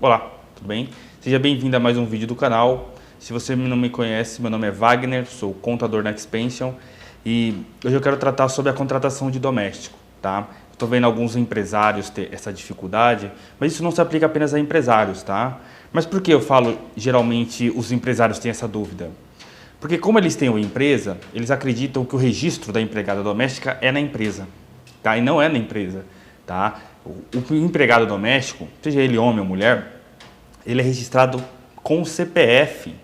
Olá, tudo bem? Seja bem-vindo a mais um vídeo do canal. Se você não me conhece, meu nome é Wagner, sou contador na Expansion e hoje eu quero tratar sobre a contratação de doméstico, tá? Estou vendo alguns empresários ter essa dificuldade, mas isso não se aplica apenas a empresários, tá? Mas por que eu falo geralmente os empresários têm essa dúvida? Porque como eles têm uma empresa, eles acreditam que o registro da empregada doméstica é na empresa, tá? E não é na empresa, tá? O empregado doméstico, seja ele homem ou mulher, ele é registrado com o CPF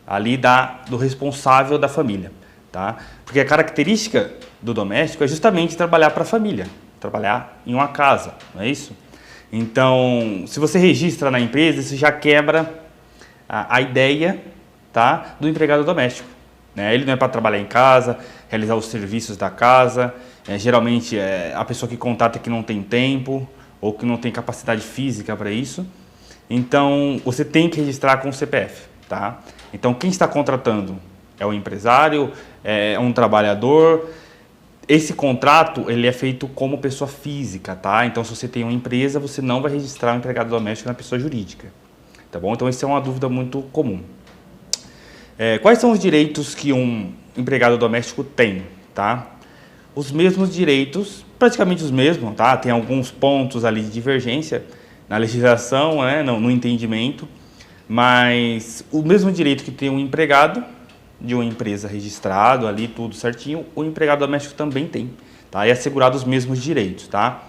ali do responsável da família, tá? Porque a característica do doméstico é justamente trabalhar para a família, trabalhar em uma casa, não é isso? Então, se você registra na empresa, isso já quebra a ideia, tá, do empregado doméstico, né? Ele não é para trabalhar em casa, realizar os serviços da casa. Geralmente a pessoa que contrata que não tem tempo ou que não tem capacidade física para isso. Então você tem que registrar com o CPF, tá? Então quem está contratando é o empresário, é um trabalhador. Esse contrato ele é feito como pessoa física, tá? Então se você tem uma empresa, você não vai registrar o empregado doméstico na pessoa jurídica, tá bom? Então essa é uma dúvida muito comum. Quais são os direitos que um empregado doméstico tem, tá? Os mesmos direitos, praticamente os mesmos, tá? Tem alguns pontos ali de divergência na legislação, né? no entendimento, mas o mesmo direito que tem um empregado de uma empresa registrado ali, tudo certinho, o empregado doméstico também tem, tá? E é assegurado os mesmos direitos, tá?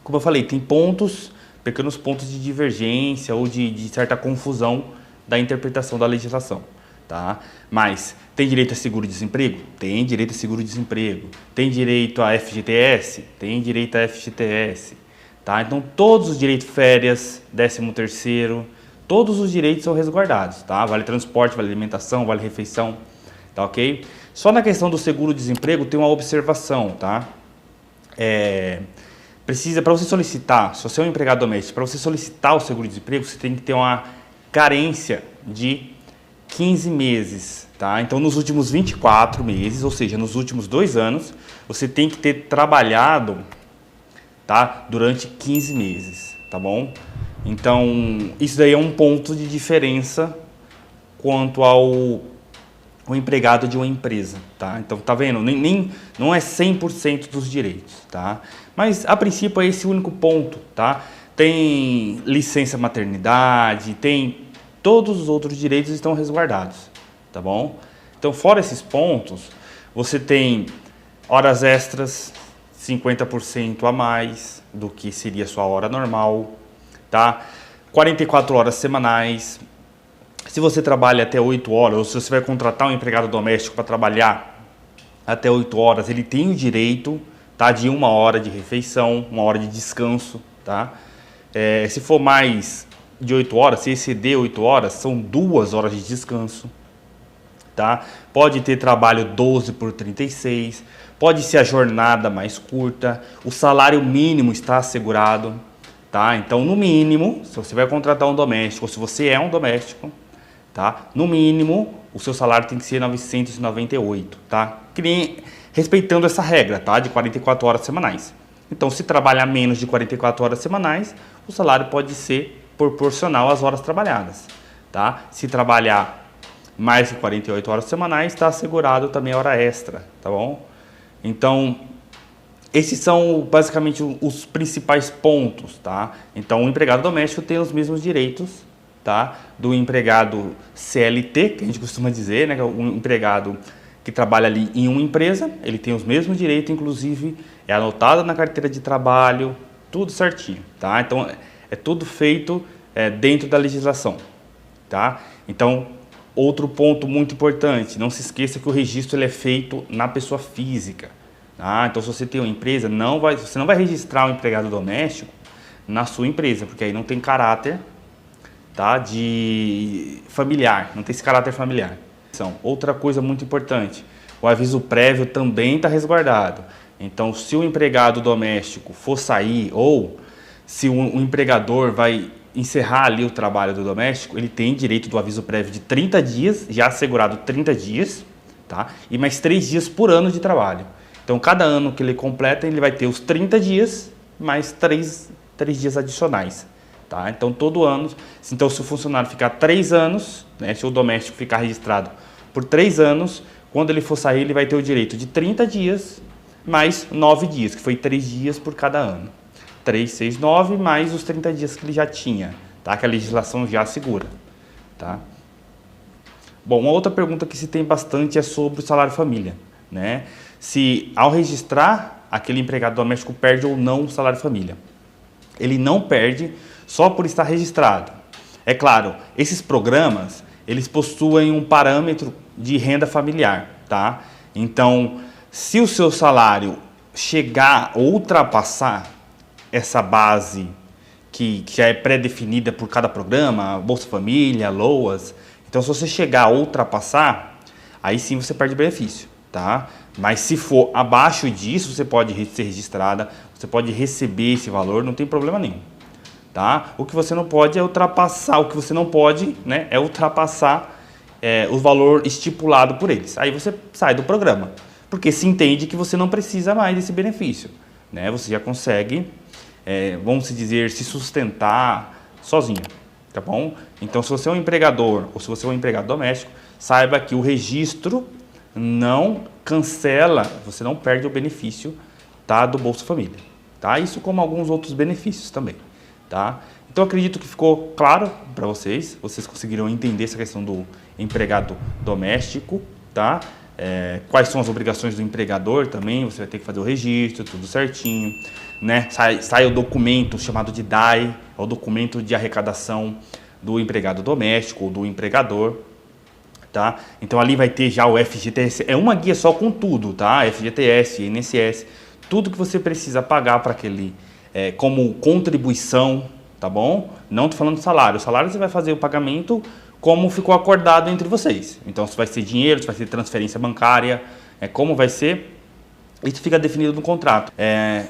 Como eu falei, tem pontos, pequenos pontos de divergência ou de certa confusão da interpretação da legislação, tá? Mas tem direito a seguro-desemprego? Tem direito a seguro-desemprego. Tem direito a FGTS? Tem direito a FGTS. Tá? Então, todos os direitos, férias, 13º, todos os direitos são resguardados. Tá? Vale transporte, vale alimentação, vale refeição. Tá, ok? Só na questão do seguro-desemprego tem uma observação. Tá? Precisa, para você solicitar, se você é um empregado doméstico, para você solicitar o seguro-desemprego, você tem que ter uma carência de 15 meses, tá? Então, nos últimos 24 meses, ou seja, nos últimos 2 anos, você tem que ter trabalhado, tá? Durante 15 meses, tá bom? Então, isso daí é um ponto de diferença quanto ao empregado de uma empresa, tá? Então, tá vendo? Não é 100% dos direitos, tá? Mas, a princípio, é esse o único ponto, tá? Tem licença maternidade, tem... Todos os outros direitos estão resguardados, tá bom? Então, fora esses pontos, você tem horas extras, 50% a mais do que seria a sua hora normal, tá? 44 horas semanais. Se você trabalha até 8 horas, ou se você vai contratar um empregado doméstico para trabalhar até 8 horas, ele tem o direito, tá, de 1 hora de refeição, 1 hora de descanso, tá? Se for mais de 8 horas, se exceder 8 horas, são 2 horas de descanso, tá? Pode ter trabalho 12 por 36, pode ser a jornada mais curta, o salário mínimo está assegurado, tá? Então, no mínimo, se você vai contratar um doméstico, ou se você é um doméstico, tá? No mínimo, o seu salário tem que ser 998, tá? Respeitando essa regra, tá? De 44 horas semanais. Então, se trabalhar menos de 44 horas semanais, o salário pode ser proporcional às horas trabalhadas, tá? Se trabalhar mais de 48 horas semanais, está assegurado também a hora extra, tá bom? Então, esses são basicamente os principais pontos, tá? Então, o empregado doméstico tem os mesmos direitos, tá? Do empregado CLT, que a gente costuma dizer, né? Que é o empregado que trabalha ali em uma empresa, ele tem os mesmos direitos, inclusive é anotado na carteira de trabalho, tudo certinho, tá? Então, é tudo feito dentro da legislação, tá? Então, outro ponto muito importante, não se esqueça que o registro ele é feito na pessoa física, tá? Então, se você tem uma empresa, você não vai registrar um empregado doméstico na sua empresa, porque aí não tem caráter, tá, de familiar, não tem esse caráter familiar. Outra coisa muito importante, o aviso prévio também está resguardado. Então, se o empregado doméstico for sair ou se o empregador vai encerrar ali o trabalho do doméstico, ele tem direito do aviso prévio de 30 dias, já assegurado 30 dias, tá? E mais 3 dias por ano de trabalho. Então, cada ano que ele completa, ele vai ter os 30 dias, mais 3 dias adicionais, tá? Então, todo ano, então se o funcionário ficar 3 anos, né, se o doméstico ficar registrado por 3 anos, quando ele for sair, ele vai ter o direito de 30 dias mais 9 dias, que foi 3 dias por cada ano. 3, 6, 9, mais os 30 dias que ele já tinha, tá? Que a legislação já assegura, tá? Bom, uma outra pergunta que se tem bastante é sobre o salário família, né? Se ao registrar, aquele empregado doméstico perde ou não o salário família. Ele não perde só por estar registrado. É claro, esses programas, eles possuem um parâmetro de renda familiar, tá? Então, se o seu salário chegar ou ultrapassar essa base que já é pré-definida por cada programa, Bolsa Família, LOAS, então se você chegar a ultrapassar, aí sim você perde benefício, tá? Mas se for abaixo disso, você pode ser registrada, você pode receber esse valor, não tem problema nenhum, tá? O que você não pode é ultrapassar, o que você não pode, né, é ultrapassar o valor estipulado por eles. Aí você sai do programa, porque se entende que você não precisa mais desse benefício, né? Você já consegue, vamos dizer, se sustentar sozinho, tá bom? Então, se você é um empregador ou se você é um empregado doméstico, saiba que o registro não cancela, você não perde o benefício, tá, do Bolsa Família, tá? Isso como alguns outros benefícios também, tá? Então, acredito que ficou claro para vocês conseguiram entender essa questão do empregado doméstico, tá? Quais são as obrigações do empregador também, você vai ter que fazer o registro, tudo certinho, né? Sai o documento chamado de DAI, é o documento de arrecadação do empregado doméstico ou do empregador, tá? Então ali vai ter já o FGTS, é uma guia só com tudo, tá? FGTS, INSS, tudo que você precisa pagar para aquele, como contribuição, tá bom? Não estou falando salário, o salário você vai fazer o pagamento como ficou acordado entre vocês. Então, se vai ser dinheiro, se vai ser transferência bancária, como vai ser, isso fica definido no contrato.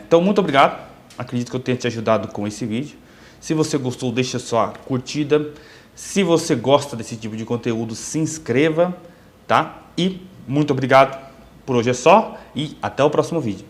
Então, muito obrigado. Acredito que eu tenha te ajudado com esse vídeo. Se você gostou, deixa sua curtida. Se você gosta desse tipo de conteúdo, se inscreva, tá? E muito obrigado. Por hoje é só e até o próximo vídeo.